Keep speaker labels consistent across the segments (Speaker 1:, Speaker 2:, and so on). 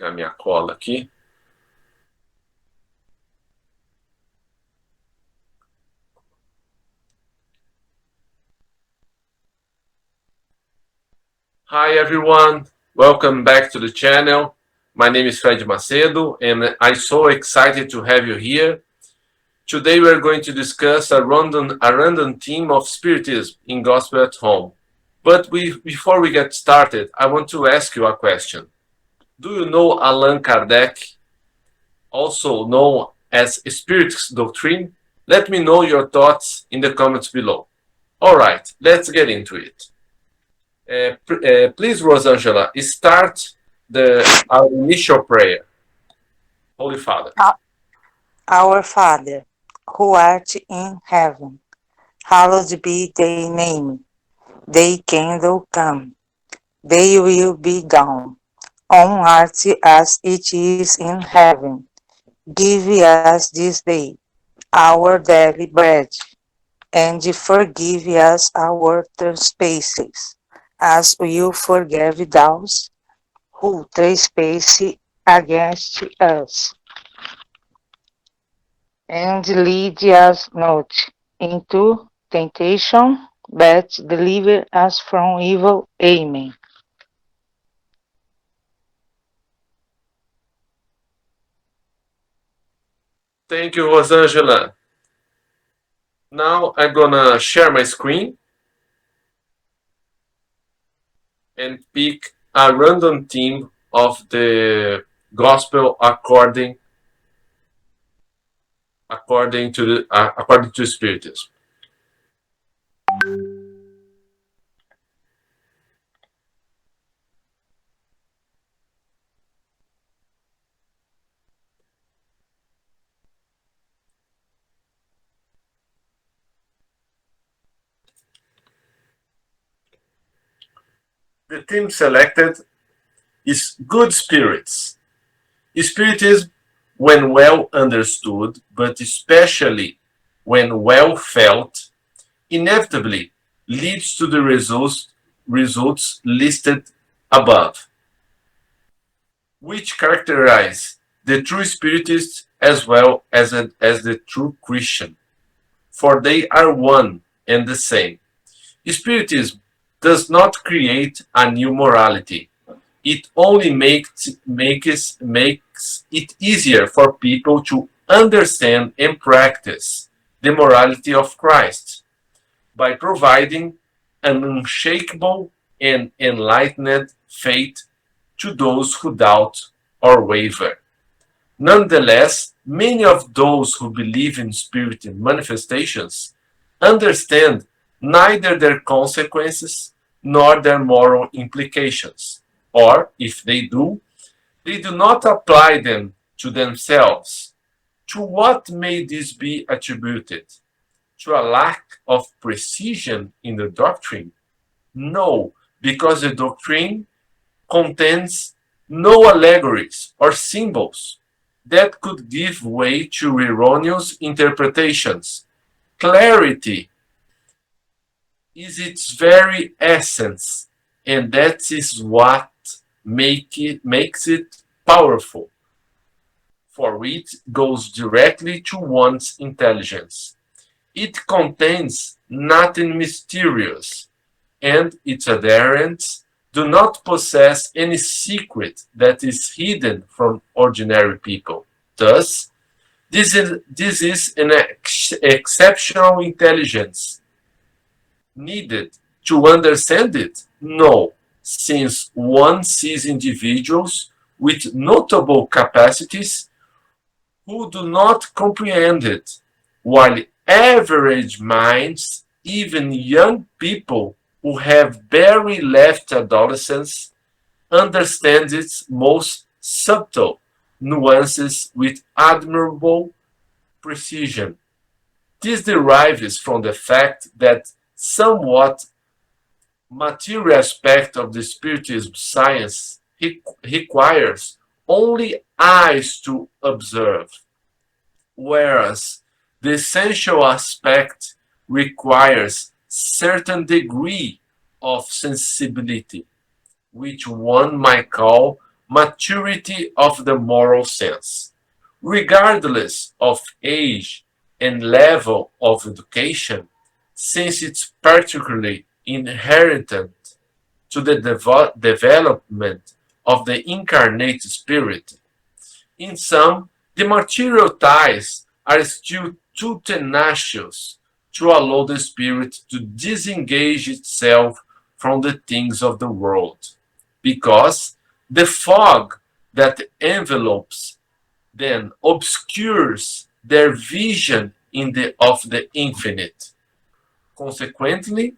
Speaker 1: pegar minha cola aqui. Hi everyone, welcome back to the channel. My name is Fred Macedo and I'm so excited to have you here. Today we're going to discuss a random theme of Spiritism in Gospel at Home. But before we get started, I want to ask you a question. Do you know Allan Kardec, also known as Spiritist doctrine? Let me know your thoughts in the comments below. All right, let's get into it. Please, Rosangela, start our initial prayer. Holy Father.
Speaker 2: Our Father, who art in heaven, hallowed be thy name. Thy kingdom come, thy will be done, on earth as it is in heaven. Give us this day our daily bread, and forgive us our trespasses, as we forgive those who trespass against us. And lead us not into temptation, but deliver us from evil. Amen.
Speaker 1: Thank you, Rosangela. Now I'm gonna share my screen and pick a random theme of the gospel according to Spiritism. The theme selected is Good Spirits. Spiritism, when well understood, but especially when well felt, inevitably leads to the results listed above, which characterize the true Spiritist as well as the true Christian, for they are one and the same. Spiritism does not create a new morality. It only makes it easier for people to understand and practice the morality of Christ by providing an unshakable and enlightened faith to those who doubt or waver. Nonetheless, many of those who believe in spirit manifestations understand neither their consequences nor their moral implications, or if they do not apply them to themselves. To what may this be attributed? To a lack of precision in the doctrine? No, because the doctrine contains no allegories or symbols that could give way to erroneous interpretations. Clarity is its very essence, and that is what makes it powerful, for it goes directly to one's intelligence. It contains nothing mysterious, and its adherents do not possess any secret that is hidden from ordinary people. Thus, this is an exceptional intelligence needed to understand it? No, since one sees individuals with notable capacities who do not comprehend it, while average minds, even young people who have barely left adolescence, understand its most subtle nuances with admirable precision. This derives from the fact that somewhat material aspect of the Spiritism science requires only eyes to observe, whereas the essential aspect requires certain degree of sensibility, which one might call maturity of the moral sense. Regardless of age and level of education, since it's particularly inherent to the development of the incarnate spirit. In some, the material ties are still too tenacious to allow the spirit to disengage itself from the things of the world, because the fog that envelopes them obscures their vision of the infinite. Consequently,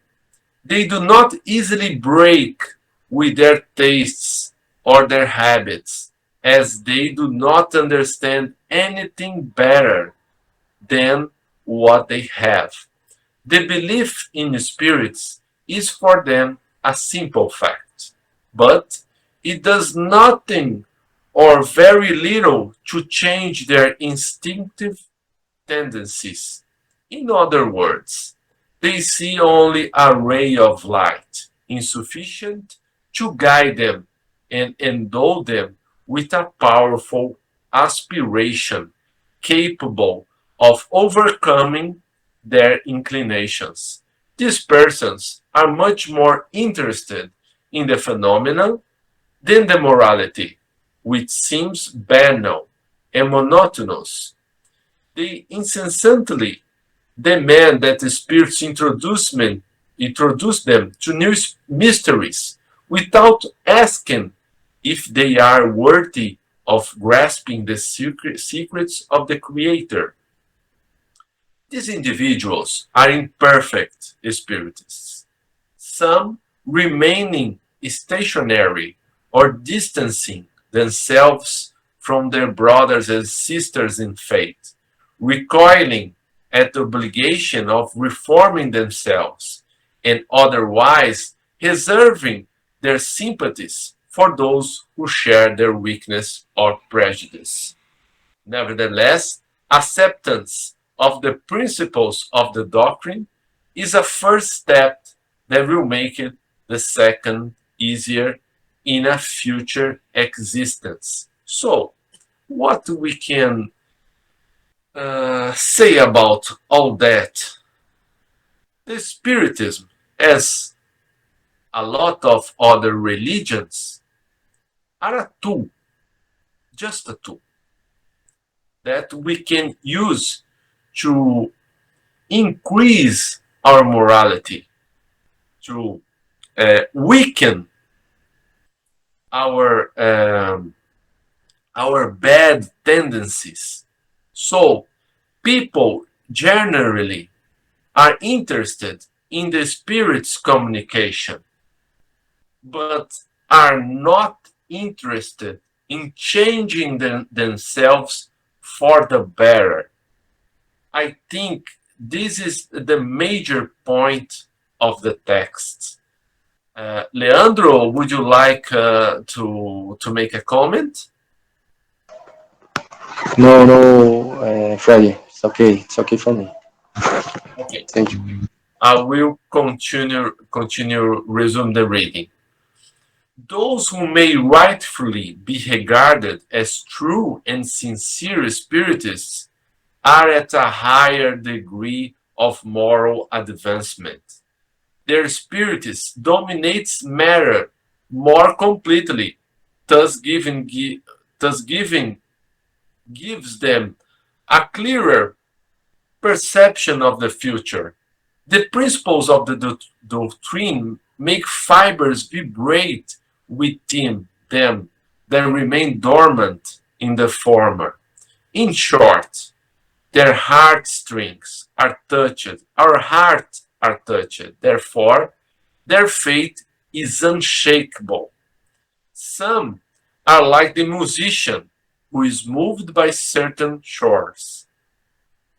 Speaker 1: they do not easily break with their tastes or their habits, as they do not understand anything better than what they have. The belief in spirits is for them a simple fact, but it does nothing or very little to change their instinctive tendencies. In other words, they see only a ray of light, insufficient to guide them and endow them with a powerful aspiration capable of overcoming their inclinations. These persons are much more interested in the phenomenon than the morality, which seems banal and monotonous. They incessantly demand that the spirits introduce them to new mysteries without asking if they are worthy of grasping the secrets of the Creator. These individuals are imperfect spiritists, some remaining stationary or distancing themselves from their brothers and sisters in faith, recoiling at the obligation of reforming themselves, and otherwise reserving their sympathies for those who share their weakness or prejudice. Nevertheless, acceptance of the principles of the doctrine is a first step that will make it the second easier in a future existence. So, what we can say about all that? The Spiritism, as a lot of other religions, are a tool, just a tool, that we can use to increase our morality, to weaken our our bad tendencies. So people generally are interested in the spirit's communication, but are not interested in changing themselves for the better. I think this is the major point of the text. Leandro, would you like to make a comment?
Speaker 3: No, no, Freddy, it's okay. It's okay for me.
Speaker 1: Okay,
Speaker 3: Thank you.
Speaker 1: I will resume the reading. Those who may rightfully be regarded as true and sincere spiritists are at a higher degree of moral advancement. Their spiritists dominates matter more completely, thus giving gives them a clearer perception of the future. The principles of the doctrine make fibers vibrate within them that remain dormant in the former. In short, their heartstrings are touched, our hearts are touched. Therefore, their faith is unshakable. Some are like the musician who is moved by certain chords,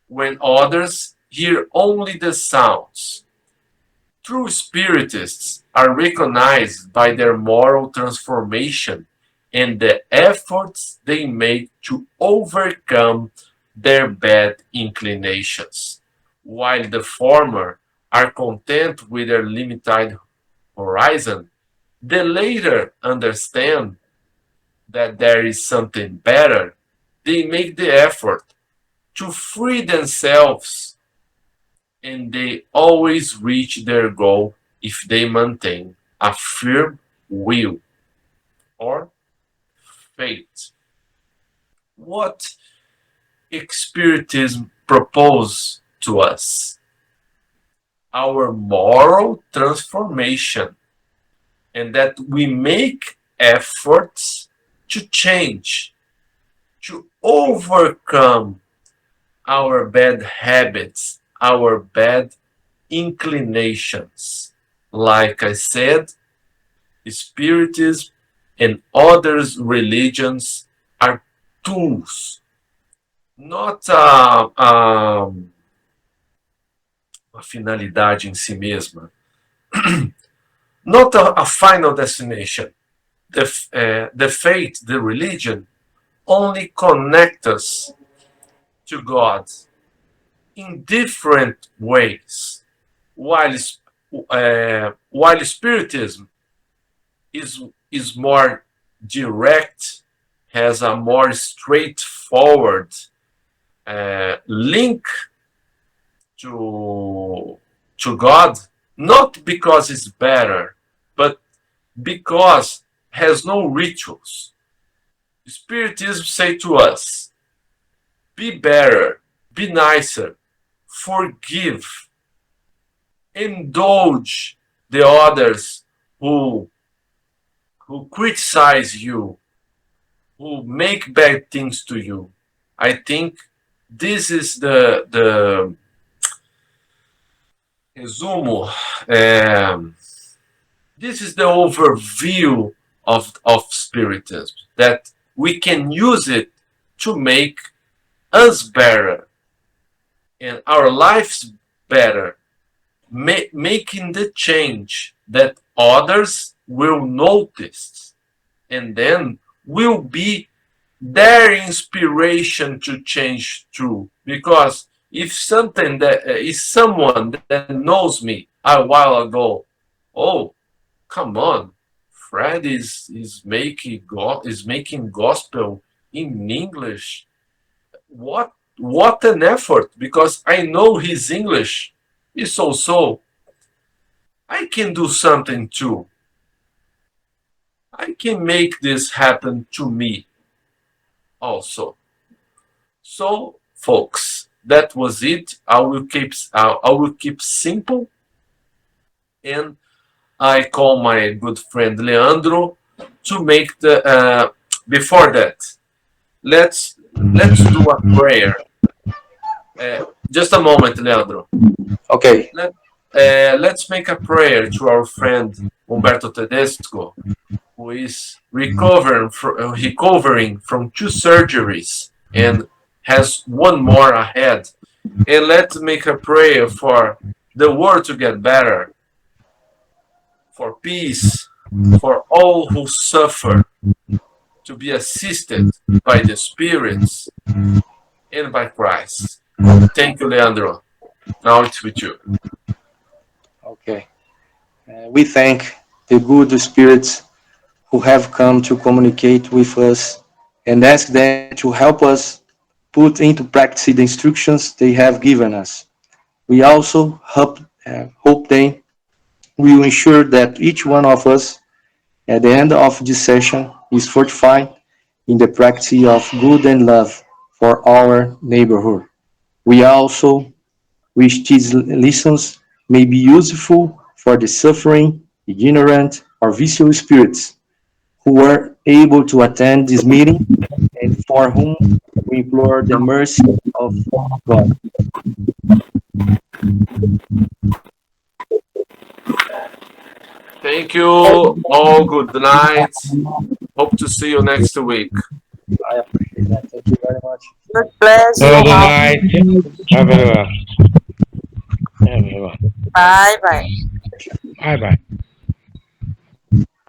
Speaker 1: when others hear only the sounds. True spiritists are recognized by their moral transformation and the efforts they make to overcome their bad inclinations, while the former are content with their limited horizon. The latter understand that there is something better, they make the effort to free themselves, and they always reach their goal if they maintain a firm will or faith. What Spiritism proposes to us? Our moral transformation, and that we make efforts to change, to overcome our bad habits, our bad inclinations. Like I said, Spiritism and other religions are tools, not uma finalidade em si mesma, not a final destination. The faith, the religion, only connect us to God in different ways, while Spiritism is more direct, has a more straightforward link to God, not because it's better, but because has no rituals. Spiritism say to us, be better, be nicer, forgive, indulge the others who criticize you, who make bad things to you. I think this is the resumo. This is the overview of Spiritism, that we can use it to make us better and our lives better, making the change that others will notice, and then will be their inspiration to change too. Because if something that is someone that knows me a while ago, oh, come on, Fred is making gospel in English. What an effort! Because I know his English is so. I can do something too. I can make this happen to me also. So, folks, that was it. I will keep simple, and I call my good friend Leandro to make the. Before that, let's do a prayer. Just a moment, Leandro.
Speaker 3: Okay.
Speaker 1: Let's make a prayer to our friend Humberto Tedesco, who is recovering from 2 surgeries and has one more ahead. And let's make a prayer for the world to get better, for peace, for all who suffer, to be assisted by the spirits and by Christ. Thank you, Leandro. Now it's with you.
Speaker 3: Okay. We thank the good spirits who have come to communicate with us and ask them to help us put into practice the instructions they have given us. We also hope they will ensure that each one of us at the end of this session is fortified in the practice of good and love for our neighborhood. We also wish these lessons may be useful for the suffering, ignorant, or vicious spirits who were able to attend this meeting and for whom we implore the mercy of God.
Speaker 1: Thank you. All good night. Hope to see you next week.
Speaker 3: I appreciate that. Thank you very much.
Speaker 2: God bless you.
Speaker 4: Good night. Everyone. Everyone.
Speaker 2: Bye bye.
Speaker 4: Bye bye.